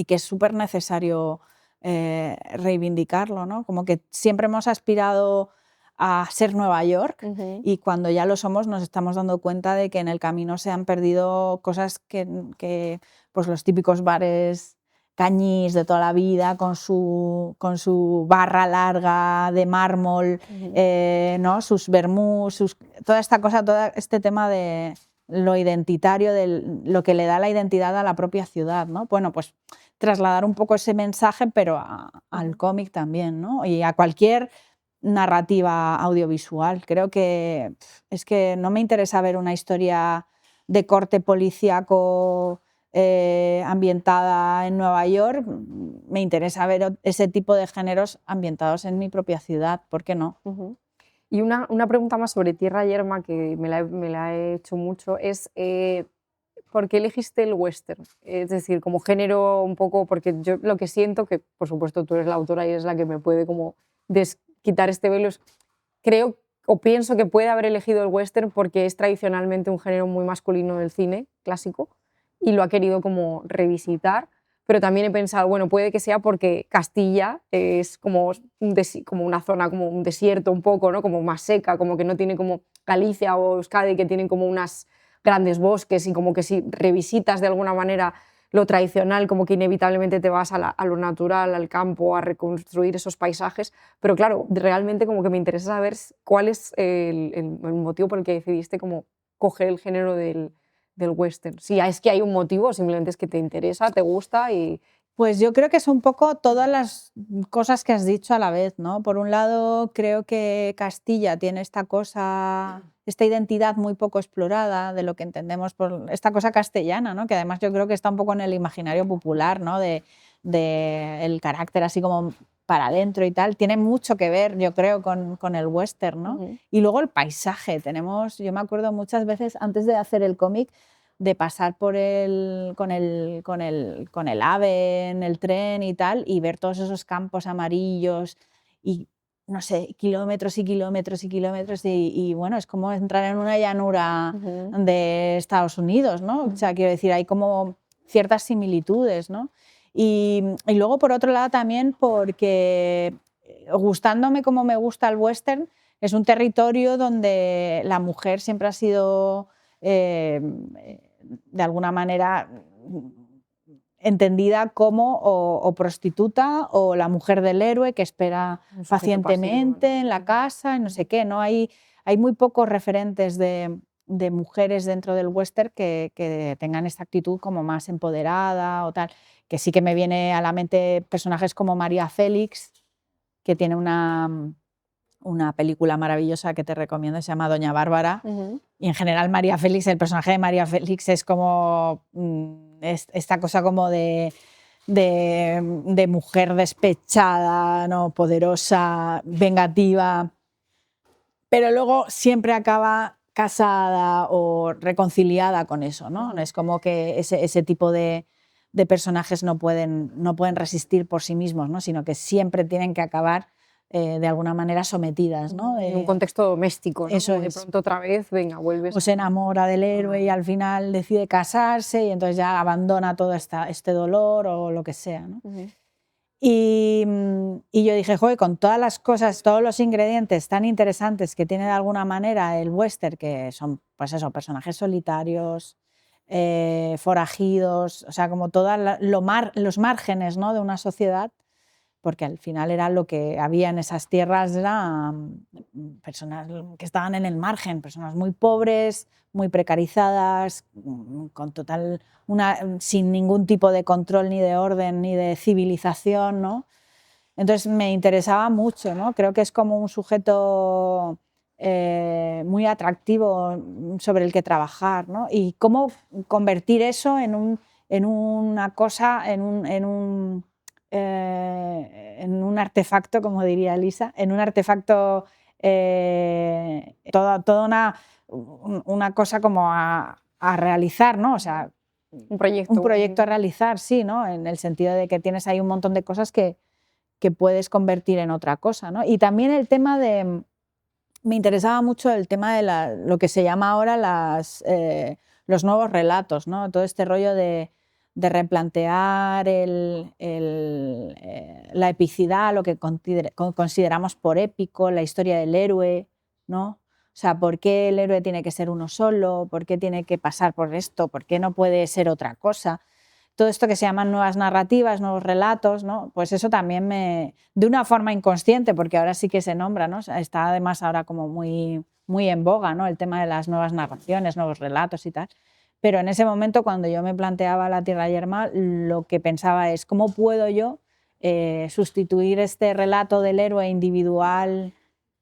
que es súper necesario reivindicarlo, ¿no? Como que siempre hemos aspirado a ser Nueva York, y cuando ya lo somos nos estamos dando cuenta de que en el camino se han perdido cosas que pues los típicos bares cañís de toda la vida con su barra larga de mármol, ¿no? Sus vermús, toda esta cosa, todo este tema de lo identitario, de lo que le da la identidad a la propia ciudad, ¿no? Bueno, pues trasladar un poco ese mensaje, pero al cómic también, ¿no? Y a cualquier narrativa audiovisual. Creo que es que no me interesa ver una historia de corte policíaco ambientada en Nueva York, me interesa ver ese tipo de géneros ambientados en mi propia ciudad, ¿por qué no? Y una pregunta más sobre Tierra Yerma, que me la he hecho mucho, es ¿por qué elegiste el western? Es decir, como género un poco, porque yo lo que siento, que por supuesto tú eres la autora y eres la que me puede como quitar este velo, creo o pienso que puede haber elegido el western porque es tradicionalmente un género muy masculino del cine clásico y lo ha querido como revisitar, pero también he pensado, bueno, puede que sea porque Castilla es como, como una zona, como un desierto un poco, ¿no? Como más seca, como que no tiene como Galicia o Euskadi, que tienen como unas grandes bosques, y como que si revisitas de alguna manera lo tradicional, como que inevitablemente te vas a lo natural, al campo, a reconstruir esos paisajes. Pero claro, realmente como que me interesa saber cuál es el motivo por el que decidiste como coger el género del western. Si es que hay un motivo, simplemente es que te interesa, te gusta y... Pues yo creo que es un poco todas las cosas que has dicho a la vez, ¿no? Por un lado, creo que Castilla tiene esta cosa, esta identidad muy poco explorada de lo que entendemos por esta cosa castellana, ¿no? Que además yo creo que está un poco en el imaginario popular, ¿no? De el carácter así como para adentro y tal. Tiene mucho que ver, yo creo, con el western, ¿no? Y luego el paisaje. Yo me acuerdo muchas veces antes de hacer el cómic, de pasar con el AVE en el tren y tal, y ver todos esos campos amarillos y, no sé, kilómetros y kilómetros y kilómetros, y bueno, es como entrar en una llanura de Estados Unidos, ¿no? O sea, quiero decir, hay como ciertas similitudes, ¿no? Y luego, por otro lado, también porque, gustándome como me gusta el western, es un territorio donde la mujer siempre ha sido de alguna manera entendida como o prostituta o la mujer del héroe que espera pacientemente pasivo, ¿no? En la casa, y no sé qué, ¿no? Hay muy pocos referentes de mujeres dentro del western que tengan esta actitud como más empoderada o tal, que sí que me viene a la mente personajes como María Félix, que tiene una película maravillosa que te recomiendo, se llama Doña Bárbara. Y en general María Félix, el personaje de María Félix es como esta cosa como de mujer despechada, ¿no? Poderosa, vengativa, pero luego siempre acaba casada o reconciliada con eso, ¿no? Es como que ese tipo de personajes no pueden resistir por sí mismos, ¿no? Sino que siempre tienen que acabar de alguna manera sometidas, ¿no? En un contexto doméstico, ¿no? Eso Como de es. pronto otra vez, venga, vuelves O se enamora del héroe y al final decide casarse y entonces ya abandona todo este dolor o lo que sea, ¿no? Y yo dije, joder, con todas las cosas, todos los ingredientes tan interesantes que tiene de alguna manera el western, que son, pues eso, personajes solitarios, forajidos, o sea, como todos los márgenes, ¿no?, de una sociedad, porque al final era lo que había en esas tierras, eran personas que estaban en el margen, personas muy pobres, muy precarizadas, con sin ningún tipo de control ni de orden ni de civilización, ¿no? Entonces me interesaba mucho, ¿no? Creo que es como un sujeto muy atractivo sobre el que trabajar, ¿no? Y cómo convertir eso en una cosa, en un artefacto, como diría Elisa, en un artefacto, toda una cosa como a realizar, ¿no? O sea, un proyecto. un proyecto a realizar, sí, ¿no? En el sentido de que tienes ahí un montón de cosas que puedes convertir en otra cosa, ¿no? Y también el tema de, me interesaba mucho el tema de lo que se llama ahora los nuevos relatos, ¿no? Todo este rollo de replantear la epicidad, lo que consideramos por épico, la historia del héroe, ¿no? O sea, ¿por qué el héroe tiene que ser uno solo? ¿Por qué tiene que pasar por esto? ¿Por qué no puede ser otra cosa? Todo esto que se llaman nuevas narrativas, nuevos relatos, ¿no? Pues eso también de una forma inconsciente, porque ahora sí que se nombra, ¿no? Está además ahora como muy, muy en boga, ¿no?, el tema de las nuevas narraciones, nuevos relatos y tal. Pero en ese momento, cuando yo me planteaba La tierra yerma, lo que pensaba es cómo puedo yo sustituir este relato del héroe individual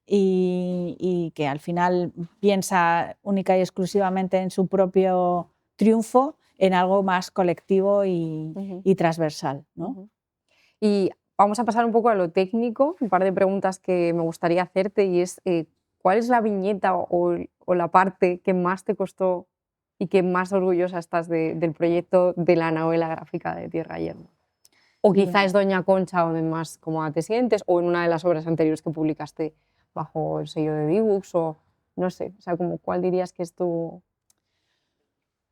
y que al final piensa única y exclusivamente en su propio triunfo, en algo más colectivo y transversal, ¿no? Y vamos a pasar un poco a lo técnico, un par de preguntas que me gustaría hacerte y es, ¿cuál es la viñeta o la parte que más te costó y que más orgullosa estás del proyecto de la novela gráfica de Tierra Yerma? O quizá es Doña Concha donde más cómoda te sientes, o en una de las obras anteriores que publicaste bajo el sello de Dibux, o no sé, o sea, como, ¿cuál dirías que es tu...?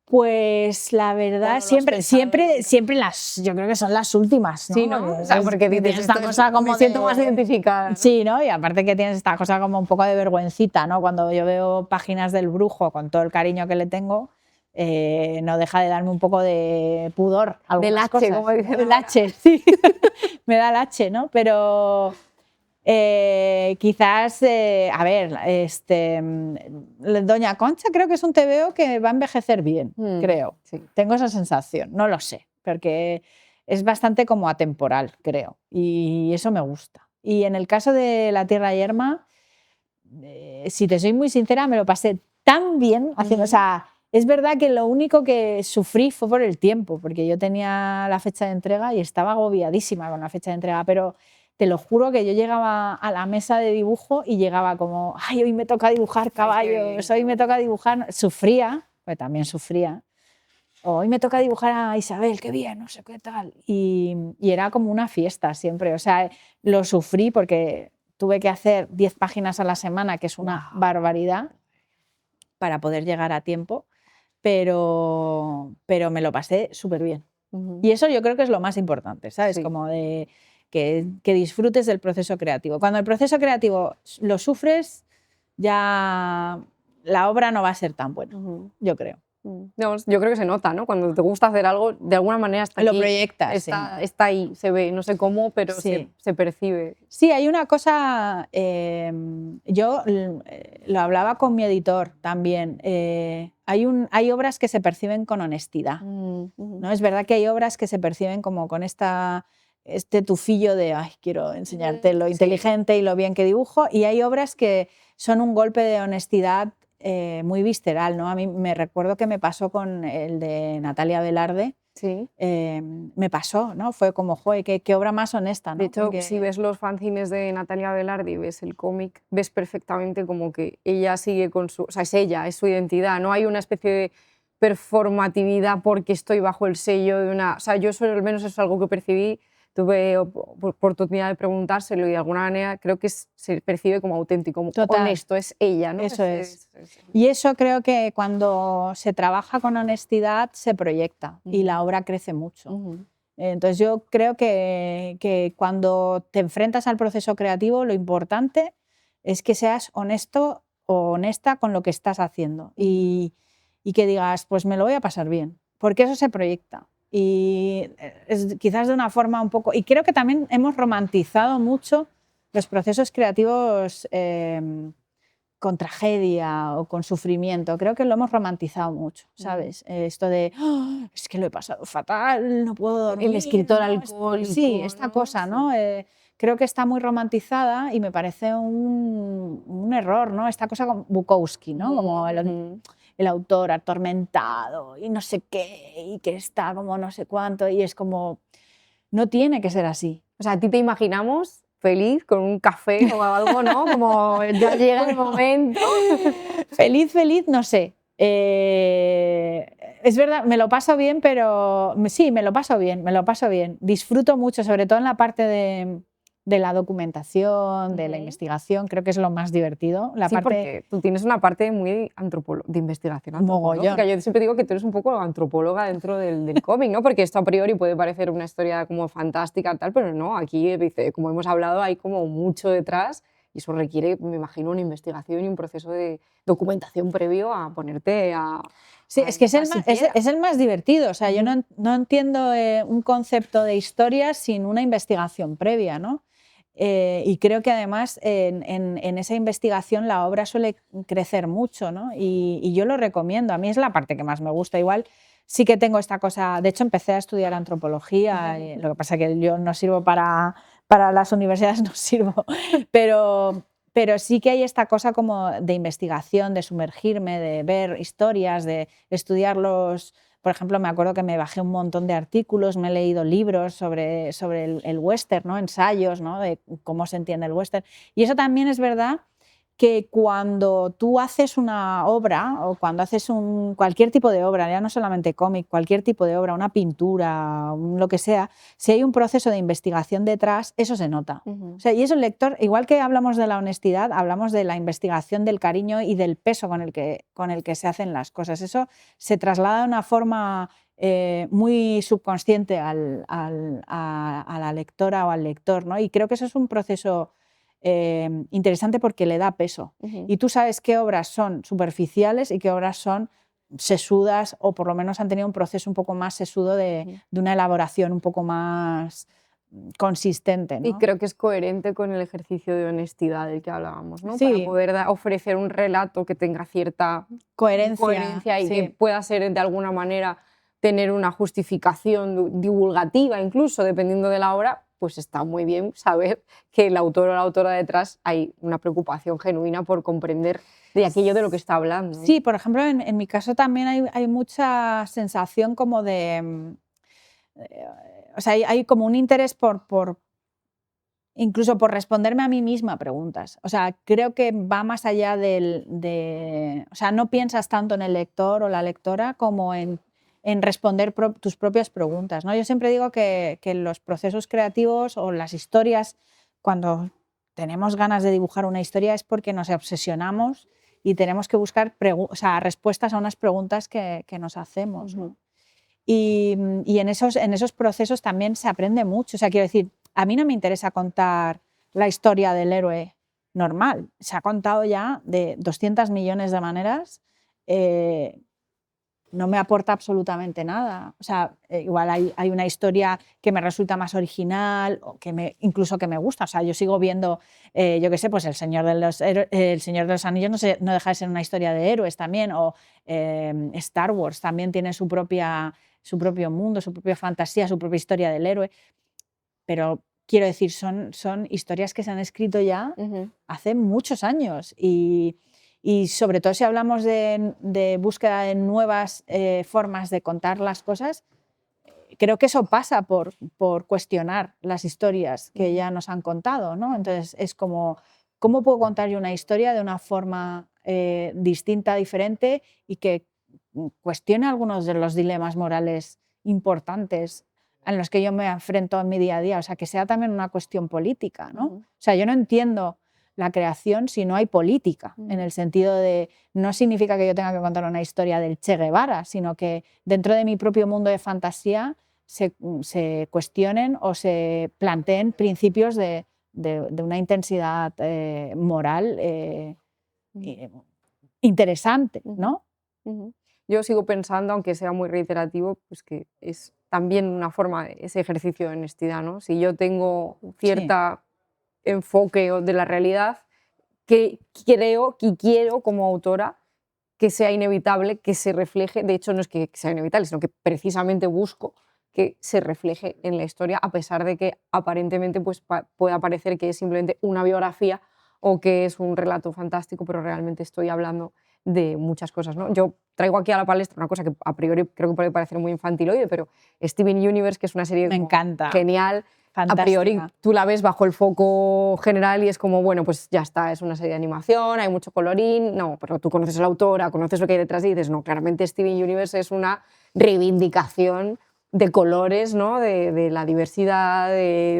Pues la verdad, siempre yo creo que son las últimas, ¿no? Sí, ¿no? O sea, porque tienes esta cosa como me siento más identificada, ¿no? Sí, ¿no? Y aparte que tienes esta cosa como un poco de vergüencita, ¿no? Cuando yo veo páginas del Brujo, con todo el cariño que le tengo, no deja de darme un poco de pudor. Del H, cosas. como dicen. Del H, sí. Me da el H, ¿no? Pero quizás, a ver, Doña Concha creo que es un TVO que va a envejecer bien, creo. Sí. Tengo esa sensación, no lo sé, porque es bastante como atemporal, creo, y eso me gusta. Y en el caso de La tierra yerma, si te soy muy sincera, me lo pasé tan bien haciendo, o sea, es verdad que lo único que sufrí fue por el tiempo, porque yo tenía la fecha de entrega y estaba agobiadísima con la fecha de entrega, pero te lo juro que yo llegaba a la mesa de dibujo y llegaba como, ay, hoy me toca dibujar caballos, hoy me toca dibujar, sufría, pues también sufría, hoy me toca dibujar a Isabel, qué bien, no sé qué tal, y era como una fiesta siempre, o sea, lo sufrí porque tuve que hacer 10 páginas a la semana, que es una barbaridad, para poder llegar a tiempo, pero me lo pasé súper bien. Y eso yo creo que es lo más importante, ¿sabes? Sí. Como de que disfrutes del proceso creativo. Cuando el proceso creativo lo sufres, ya la obra no va a ser tan buena, yo creo. No, yo creo que se nota, ¿no? Cuando te gusta hacer algo, de alguna manera está Lo aquí, proyectas, está ahí, se ve, no sé cómo, pero sí. se percibe. Sí, hay una cosa, yo lo hablaba con mi editor también, hay obras que se perciben con honestidad, ¿no? Es verdad que hay obras que se perciben como con este tufillo de, ay, quiero enseñarte lo inteligente y lo bien que dibujo, y hay obras que son un golpe de honestidad muy visceral, ¿no? A mí me recuerdo que me pasó con el de Natalia Velarde. Sí. Me pasó, ¿no? Fue como, joder, qué obra más honesta, ¿no? De hecho, Porque si ves los fanzines de Natalia Velarde y ves el cómic, ves perfectamente como que ella sigue con su... O sea, es ella, es su identidad, no hay una especie de performatividad porque estoy bajo el sello de una... O sea, yo eso al menos es algo que percibí, tuve oportunidad de preguntárselo y de alguna manera creo que se percibe como auténtico, como Total. honesto, es ella, ¿no? Eso es. Y eso creo que cuando se trabaja con honestidad se proyecta y la obra crece mucho. Entonces yo creo que cuando te enfrentas al proceso creativo, lo importante es que seas honesto o honesta con lo que estás haciendo y que digas, pues me lo voy a pasar bien, porque eso se proyecta. Y quizás de una forma un poco... Y creo que también hemos romantizado mucho los procesos creativos con tragedia o con sufrimiento. Creo que lo hemos romantizado mucho, ¿sabes? Esto de, "Oh, es que lo he pasado fatal, no puedo dormir". El escritor ¿no? alcohólico. Sí, esta ¿no? cosa, ¿no? Creo que está muy romantizada y me parece un error, ¿no? Esta cosa como Bukowski, ¿no? Como el autor atormentado y no sé qué, y que está como no sé cuánto, y es como, no tiene que ser así. O sea, a ti te imaginamos feliz con un café o algo, ¿no? Como ya llega el momento. Feliz, feliz, no sé. Es verdad, me lo paso bien, pero sí, me lo paso bien, me lo paso bien. Disfruto mucho, sobre todo en la parte de la documentación, de la investigación, creo que es lo más divertido. La Sí, parte porque tú tienes una parte muy de investigación antropológica. mogollón. Yo siempre digo que tú eres un poco antropóloga dentro del cómic, ¿no? Porque esto a priori puede parecer una historia como fantástica, tal, pero no, aquí, como hemos hablado, hay como mucho detrás y eso requiere, me imagino, una investigación y un proceso de documentación previo a ponerte a... Sí, a es que es empezar el más, siquiera. es el más divertido. O sea, yo no entiendo un concepto de historia sin una investigación previa, ¿no? Y creo que además en esa investigación la obra suele crecer mucho, ¿no? Y yo lo recomiendo. A mí es la parte que más me gusta. Igual sí que tengo esta cosa. De hecho, empecé a estudiar antropología. Lo que pasa es que yo no sirvo para las universidades, no sirvo. Pero sí que hay esta cosa como de investigación, de sumergirme, de ver historias, de estudiarlos. Por ejemplo, me acuerdo que me bajé un montón de artículos, me he leído libros sobre el western, ¿no? Ensayos, ¿no? De cómo se entiende el western. Y eso también es verdad que cuando tú haces una obra o cuando haces cualquier tipo de obra, ya no solamente cómic, cualquier tipo de obra, una pintura, lo que sea, si hay un proceso de investigación detrás, eso se nota. O sea, y eso el lector, igual que hablamos de la honestidad, hablamos de la investigación, del cariño y del peso con el que se hacen las cosas. Eso se traslada de una forma muy subconsciente a la lectora o al lector, ¿no? Y creo que eso es un proceso interesante porque le da peso. Y tú sabes qué obras son superficiales y qué obras son sesudas o por lo menos han tenido un proceso un poco más sesudo de una elaboración un poco más consistente, ¿no? Y creo que es coherente con el ejercicio de honestidad del que hablábamos, ¿no? Para Sí, poder ofrecer un relato que tenga cierta coherencia y que sí. pueda ser de alguna manera tener una justificación divulgativa, incluso dependiendo de la obra, pues está muy bien saber que el autor o la autora detrás hay una preocupación genuina por comprender de aquello de lo que está hablando, ¿no? Sí, por ejemplo, en mi caso también hay mucha sensación como de... o sea, hay como un interés incluso por responderme a mí misma preguntas. O sea, creo que va más allá o sea, no piensas tanto en el lector o la lectora como en responder tus propias preguntas, ¿no? Yo siempre digo que los procesos creativos o las historias, cuando tenemos ganas de dibujar una historia es porque nos obsesionamos y tenemos que buscar o sea, respuestas a unas preguntas que nos hacemos, ¿no? Y en esos procesos también se aprende mucho. O sea, quiero decir, a mí no me interesa contar la historia del héroe normal. Se ha contado ya de 200 millones de maneras. No me aporta absolutamente nada. O sea, igual hay una historia que me resulta más original o incluso que me gusta. O sea, yo sigo viendo, yo qué sé, pues El Señor de los Anillos no deja de ser una historia de héroes también, o Star Wars también tiene su propio mundo, su propia fantasía, su propia historia del héroe. Pero quiero decir, son historias que se han escrito ya hace muchos años y sobre todo si hablamos de búsqueda de nuevas formas de contar las cosas, creo que eso pasa por cuestionar las historias que ya nos han contado, ¿no? Entonces es como, ¿cómo puedo contar yo una historia de una forma distinta, diferente y que cuestione algunos de los dilemas morales importantes en los que yo me enfrento en mi día a día, o sea, que sea también una cuestión política, ¿no? Ujú. O sea, yo no entiendo la creación si no hay política, en el sentido de, no significa que yo tenga que contar una historia del Che Guevara, sino que dentro de mi propio mundo de fantasía se cuestionen o se planteen principios de una intensidad moral Ujú. interesante, Ujú. ¿no? Ujú. Yo sigo pensando, aunque sea muy reiterativo, pues que es también una forma de ese ejercicio de honestidad, ¿no? Si yo tengo Sí, cierta enfoque de la realidad, que creo y quiero como autora que sea inevitable que se refleje, de hecho no es que sea inevitable, sino que precisamente busco que se refleje en la historia, a pesar de que aparentemente pues, pueda parecer que es simplemente una biografía o que es un relato fantástico, pero realmente estoy hablando de muchas cosas, ¿no? Yo traigo aquí a la palestra una cosa que a priori creo que puede parecer muy infantiloide, pero Steven Universe, que es una serie me como encanta, genial, a priori fantástica. tú la ves bajo el foco general y es como, bueno, pues ya está, es una serie de animación, hay mucho colorín, no, pero tú conoces a la autora, conoces lo que hay detrás y dices, no, claramente Steven Universe es una reivindicación de colores, ¿no? De la diversidad,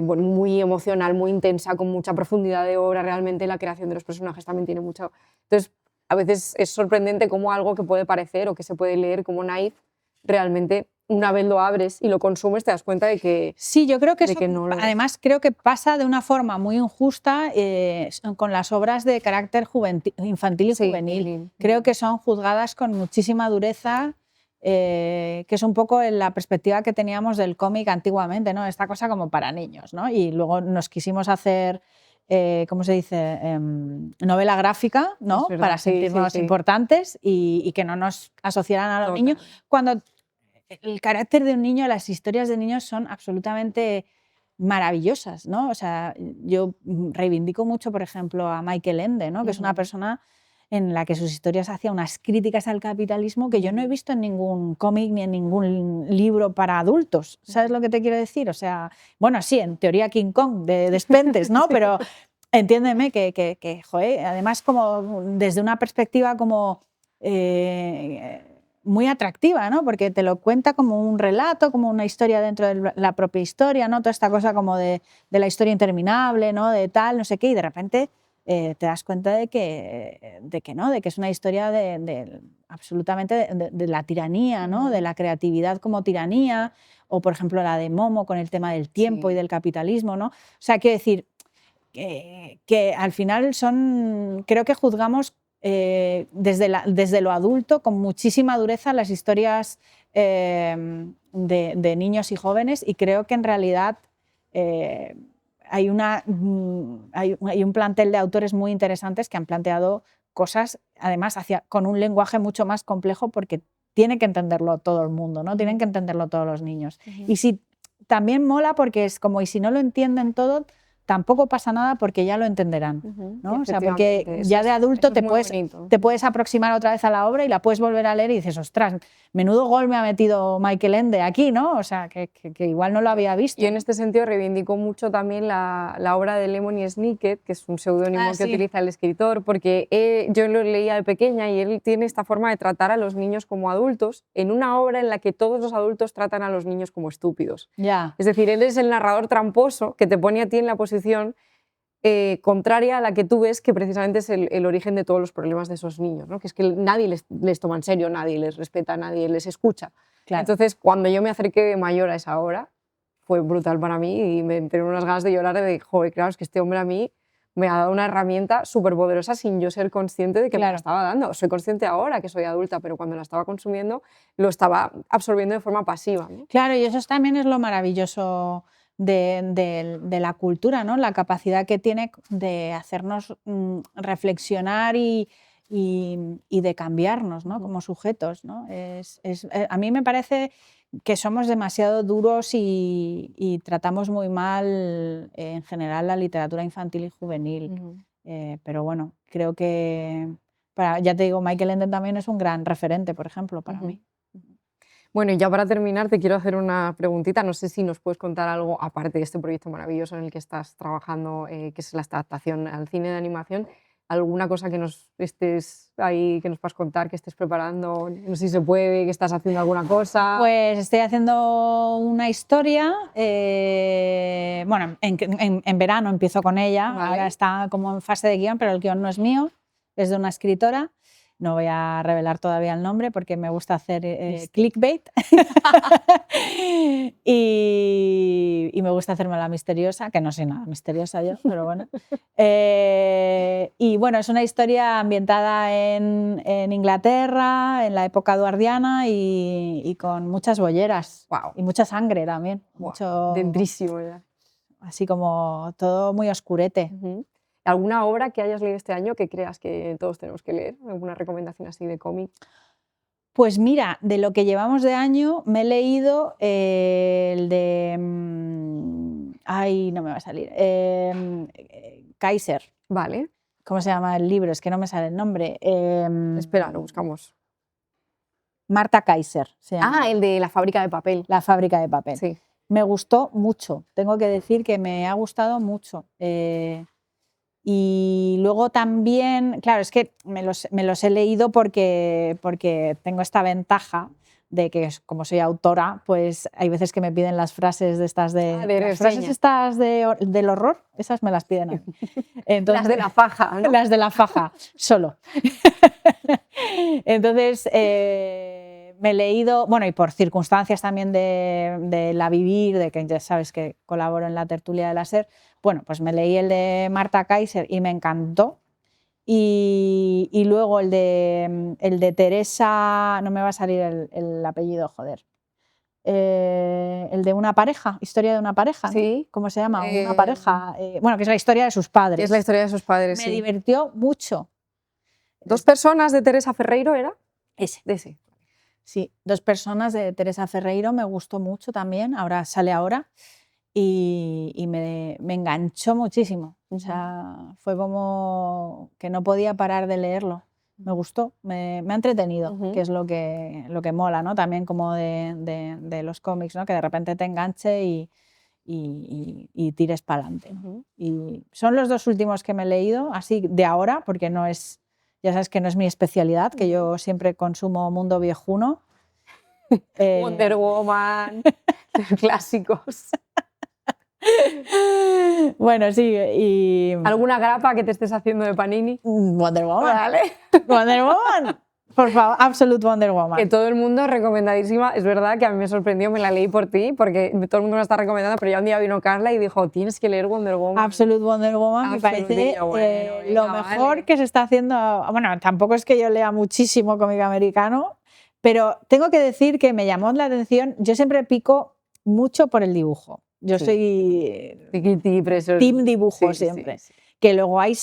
bueno, muy emocional, muy intensa, con mucha profundidad de obra, realmente la creación de los personajes también tiene mucho. Entonces, a veces es sorprendente cómo algo que puede parecer o que se puede leer como naif, realmente una vez lo abres y lo consumes te das cuenta Sí, yo creo que de eso, que no lo es. además, creo que pasa de una forma muy injusta con las obras de carácter infantil y Sí, juvenil. juvenil. Creo que son juzgadas con muchísima dureza, que es un poco en la perspectiva que teníamos del cómic antiguamente, ¿no? Esta cosa como para niños, ¿no? Y luego nos quisimos hacer, ¿cómo se dice? Novela gráfica, Es ¿no? Para verdad, sí, sí, sentirnos sí. importantes y que no nos asociaran a los niños, Total. cuando el carácter de un niño, las historias de niños son absolutamente maravillosas, ¿no? O sea, yo reivindico mucho, por ejemplo, a Michael Ende, ¿no? Que es una Ujú, persona en la que sus historias hacían unas críticas al capitalismo que yo no he ujú, visto en ningún cómic ni en ningún libro para adultos. ¿Sabes ujú. lo que te quiero decir? O sea, bueno, sí, en teoría King Kong de Despentes, ¿no? Sí. Pero entiéndeme joder, además como desde una perspectiva como muy atractiva, ¿no? Porque te lo cuenta como un relato, como una historia dentro de la propia historia, ¿no? Toda esta cosa como de la historia interminable, ¿no? De tal, no sé qué, y de repente te das cuenta de que no, de que es una historia absolutamente de la tiranía, ¿no? De Ujú. la creatividad como tiranía, o por ejemplo la de Momo con el tema del tiempo y Sí. del capitalismo, ¿no? O sea, quiero decir, que al final creo que juzgamos desde lo adulto con muchísima dureza las historias de niños y jóvenes, y creo que en realidad eh, hay un plantel de autores muy interesantes que han planteado cosas, además, con un lenguaje mucho más complejo, porque tiene que entenderlo todo el mundo, ¿no? Tienen que Ujú, entenderlo todos los niños. ujú. Y si también mola porque es como, y si no lo entienden todo, tampoco pasa nada porque ya lo entenderán, Ujú, ¿no? O sea, porque efectivamente, ya de adulto eso es muy bonito. te puedes aproximar otra vez a la obra y la puedes volver a leer y dices, ostras, menudo gol me ha metido Michael Ende aquí, ¿no? O sea, que igual no lo había Yo visto, en ¿no? este sentido reivindico mucho también la obra de Lemony Snicket, que es un Ah, seudónimo que sí. utiliza el escritor, porque yo lo leía de pequeña y él tiene esta forma de tratar a los niños como adultos en una obra en la que todos los adultos tratan a los niños como estúpidos. Ya. Es decir, él es el narrador tramposo que te pone a ti en la posición contraria a la que tú ves que precisamente es el origen de todos los problemas de esos niños, ¿no? Que es que nadie les toma en serio, nadie les respeta, nadie les escucha. Claro. Entonces, cuando yo me acerqué de mayor a esa obra, fue brutal para mí y me entré unas ganas de llorar de, joder, claro, es que este hombre a mí me ha dado una herramienta súper poderosa sin yo ser consciente de que me la Claro. estaba dando. Soy consciente ahora que soy adulta, pero cuando la estaba consumiendo lo estaba absorbiendo de forma pasiva, ¿no? Claro, y eso también es lo maravilloso de la cultura, ¿no? La capacidad que tiene de hacernos reflexionar y de cambiarnos, ¿no? Ujú, Como sujetos, ¿no? A mí me parece que somos demasiado duros y tratamos muy mal, en general, la literatura infantil y juvenil. ujú. Pero bueno, creo que, ya te digo, Michael Ende también es un gran referente, por ejemplo, para Ujú, mí. ujú. Bueno, y ya para terminar, te quiero hacer una preguntita. No sé si nos puedes contar algo, aparte de este proyecto maravilloso en el que estás trabajando, que es la adaptación al cine de animación, ¿Alguna cosa que nos estés ahí, que nos puedas contar, que estés preparando? No sé si se puede, que estás haciendo alguna cosa. Pues estoy haciendo una historia, bueno, en verano empiezo con ella, Vale. ahora está como en fase de guión, pero el guión no es mío, es de una escritora. No voy a revelar todavía el nombre porque me gusta hacer clickbait y me gusta hacerme la misteriosa, que no soy nada misteriosa yo, pero bueno. Y bueno, es una historia ambientada en Inglaterra, en la época eduardiana y con muchas bolleras. Wow. Y mucha sangre también. Wow. Mucho, Dentrísimo ya. así como todo muy oscurete. ¿Alguna obra que hayas leído este año que creas que todos tenemos que leer? ¿Alguna recomendación así de cómic? Pues mira, de lo que llevamos de año me he leído el de... ay, no me va a salir. Kaiser. Vale. ¿Cómo se llama el libro? Es que no me sale el nombre. Espera, lo buscamos. Marta Kaiser se llama. Ah, el de La fábrica de papel. La fábrica de papel. Sí. Me gustó mucho. Tengo que decir que me ha gustado mucho. Y luego también, claro, es que me los he leído porque tengo esta ventaja de que como soy autora, pues hay veces que me piden las frases de estas las frases estas del horror, esas me las piden a mí. Entonces, las de la faja, ¿no? Las de la faja, solo. Entonces, me he leído, bueno, y por circunstancias también de la vivir, de que ya sabes que colaboro en la tertulia de la SER, bueno, pues me leí el de Marta Kaiser y me encantó. Y luego el de Teresa, no me va a salir el apellido, joder. El de una pareja, historia de una pareja, ¿no? Sí. ¿Cómo se llama? Una pareja, bueno, que es la historia de sus padres. Es la historia de sus padres, Me divirtió mucho. ¿Dos personas de Teresa Ferreiro era? Ese. De ese. Sí, Dos personas de Teresa Ferreiro me gustó mucho también, ahora sale ahora, y me enganchó muchísimo. O sea, fue como que no podía parar de leerlo. Me gustó, me ha entretenido, que es lo que mola, ¿no? También como de los cómics, ¿no? Que de repente te enganche y tires para adelante. Y son los dos últimos que me he leído, así de ahora, porque no es, ya sabes que no es mi especialidad, que yo siempre consumo mundo viejuno. Wonder Woman, clásicos. Bueno, sí, y... ¿Alguna grapa que te estés haciendo de Panini? Wonder Woman. Vale. Wonder Woman. Por favor, Absolute Wonder Woman. Que todo el mundo recomendadísima. Es verdad que a mí me sorprendió, me la leí por ti, porque todo el mundo me la está recomendando, pero ya un día vino Carla y dijo, tienes que leer Wonder Woman. Absolute Wonder Woman me parece lo mejor que se está haciendo. Bueno, tampoco es que yo lea muchísimo cómic americano, pero tengo que decir que me llamó la atención. Yo siempre pico mucho por el dibujo. Yo soy team dibujo siempre. Sí. Que luego hay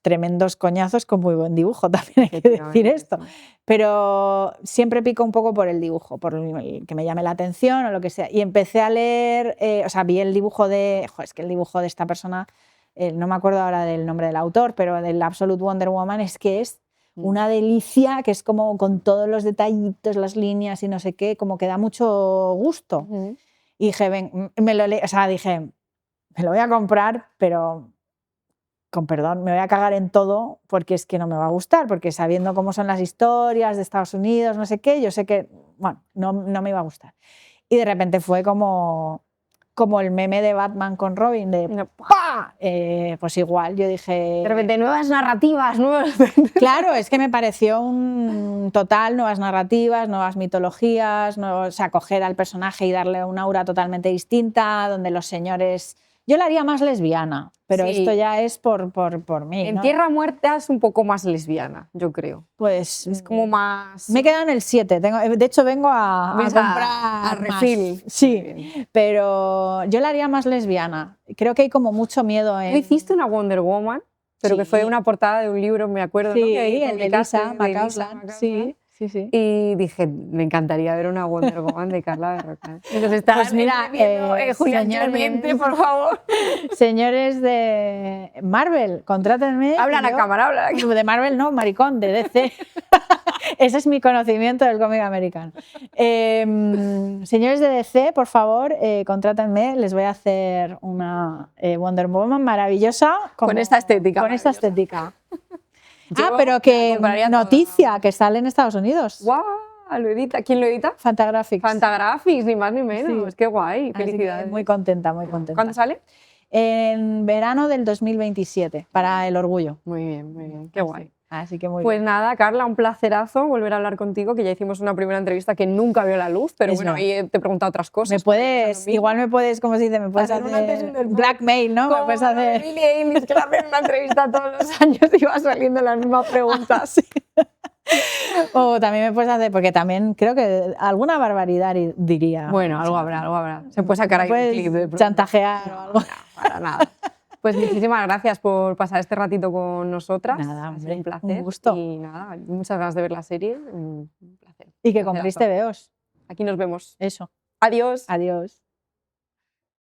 tremendos coñazos con muy buen dibujo, también hay que decir esto. Pero siempre pico un poco por el dibujo, por el que me llame la atención o lo que sea. Y empecé a leer, o sea, vi el dibujo es que el dibujo de esta persona, no me acuerdo ahora del nombre del autor, pero del Absolute Wonder Woman es que es una delicia, que es como con todos los detallitos, las líneas y no sé qué, como que da mucho gusto. Y dije, dije, me lo voy a comprar, pero con perdón, me voy a cagar en todo porque es que no me va a gustar, porque sabiendo cómo son las historias de Estados Unidos, no sé qué, yo sé que, bueno, no me iba a gustar. Y de repente fue como el meme de Batman con Robin, de ¡pah! Pues igual, yo dije... De repente, nuevas narrativas, Claro, es que me pareció un total, nuevas narrativas, nuevas mitologías, o sea, coger al personaje y darle una aura totalmente distinta, donde los señores... Yo la haría más lesbiana, pero esto ya es por mí. En ¿no? Tierra Muerta es un poco más lesbiana, yo creo. Pues es como más... Me queda en el 7. De hecho, vengo a comprar a refill. Sí, pero yo la haría más lesbiana. Creo que hay como mucho miedo en... ¿No hiciste una Wonder Woman? Pero que fue una portada de un libro, me acuerdo, sí, ¿no? Que el de Lisa McCausland. Sí. Y dije, me encantaría ver una Wonder Woman de Carla Berrocal. Entonces pues mira, Julián Clemente, por favor. Señores de Marvel, contrátenme. Habla a la cámara, habla a la cámara. De Marvel no, maricón, de DC. Ese es mi conocimiento del cómic americano. Señores de DC, por favor, contrátenme. Les voy a hacer una Wonder Woman maravillosa. Con esta estética. Con esta estética. Ah, Yo pero la que compraría toda. noticia, que sale en Estados Unidos. ¡Guau! Lo edita. ¿Quién lo edita? Fantagraphics. Fantagraphics, ni más ni menos. Sí. Qué guay. Así que Felicidades. muy contenta, muy contenta. ¿Cuándo sale? En verano del 2027, para el orgullo. Muy bien. Qué guay. Así que muy Pues bien. nada, Carla, un placerazo volver a hablar contigo, que ya hicimos una primera entrevista que nunca vio la luz, pero Eso. bueno, ahí te he preguntado otras cosas. Me puedes, igual me puedes, ¿cómo se dice? Me puedes Hacer una tesis hacer del blackmail, ¿no? Me Como puedes lo de hacer. Billie Eilish, que le hacen una entrevista todos los años y va saliendo las mismas preguntas. O también me puedes hacer, porque también creo que alguna barbaridad diría. Bueno, o algo sea, habrá, algo habrá. Se puede sacar me ahí un puedes clip de pronto. chantajear o algo. No, para nada. Pues muchísimas gracias por pasar este ratito con nosotras. Nada, Ha sido hombre, un placer. un gusto. Y nada, muchas ganas de ver la serie. Un placer. Y que Placerazo. compréis TVOs. Aquí nos vemos. Eso. Adiós. Adiós.